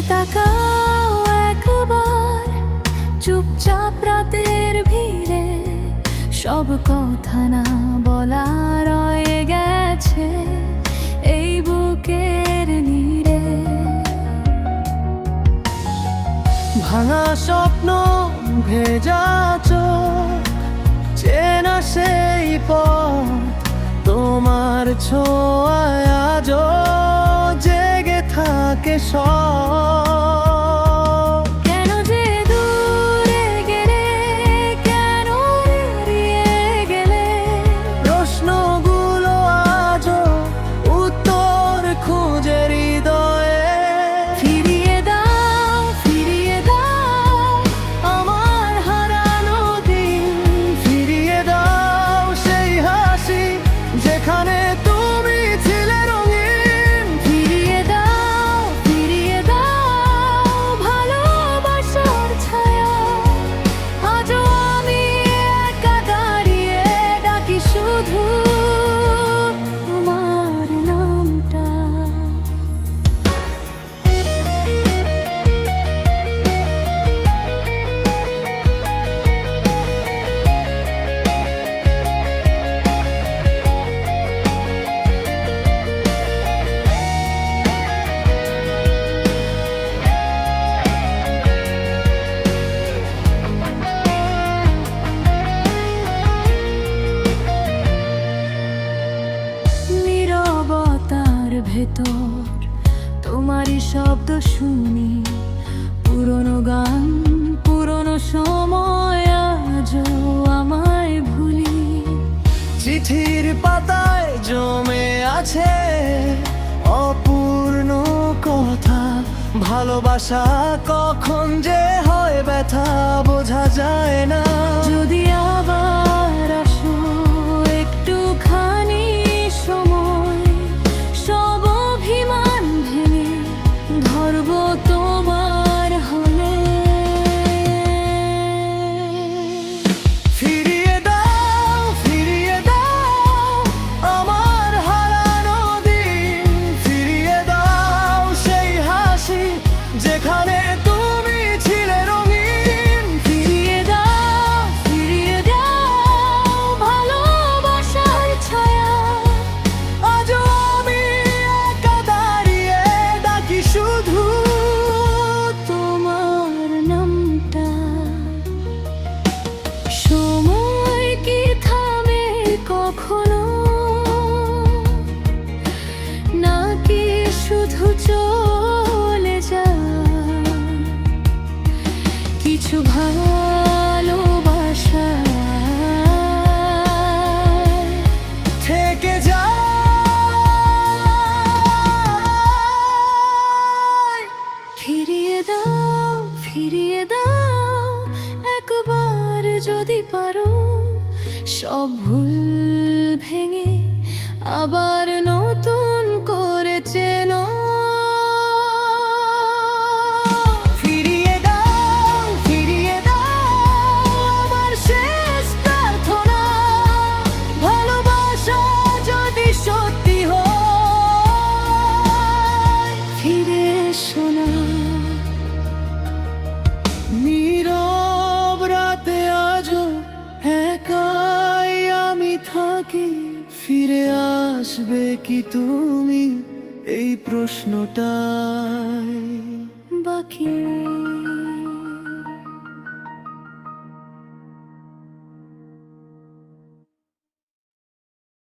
তাকাও একবার, চুপচাপ রাতের ভিড়ে সব কথা না বলা রয়ে গেছে এই বুকের নীড়ে। ভাঙা স্বপ্ন, ভেজা চোখ, চেনা সেই পথ, তোমার ছোঁয়ায় আজও জেগে থাকে সব। কেন যে দূরে গেলে, কেন হারিয়ে গেলে, প্রশ্নগুলো আজও উত্তর খুঁজে হৃদয়ে। ফিরিয়ে দাও, ফিরিয়ে দাও আমার হারানো দিন, ফিরিয়ে দাও সেই হাসি যেখানে তুমি ছিলে রঙিন। ফিরিয়ে দাও, ফিরিয়ে দাও ভালোবাসার ছায়া। আজও আমি একা দাঁড়িয়ে ডাকি শুধু তোমার নামটা। নীরবতার ভেতর তোমারই শব্দ শুনি, পুরনো গান, পুরনো সময় আজও আমায় ভুলি। চিঠির পাতায় জমে আছে অপূর্ণ কথা, ভালোবাসা কখন যে হয় ব্যথা বোঝা যায় না। যদি আবার আসো একটুখানি সময়, সব অভিমান ভেঙে ধরবো তোমার হলে। ফিরিয়ে দাও, ফিরিয়ে দাও আমার হারানো দিন, ফিরিয়ে দাও সেই হাসি যেখানে তুমি ছিলে রঙিন। ফিরিয়ে দাও, ফিরিয়ে দাও ভালোবাসার ছায়া। আজও আমি একা দাঁড়িয়ে ডাকি শুধু তোমার নামটা। সময় কি থামে কখনো, নাকি শুধু চলে যায়? কিছু ভালোবাসা থেকে যায়। ফিরিয়ে দাও, ফিরিয়ে দাও একবার যদি পারো, সব ভুল ভেঙে আবার নতুন করে চেনো। ফিরিয়ে দাও, ফিরিয়ে দাও আমার শেষ প্রার্থনা, ভালোবাসা যদি সত্যি হয় ফিরে এসো না। নীরব রাতে আজও একাই আমি থাকি, ফিরে আসবে কি তুমি এই প্রশ্নটাই বাকি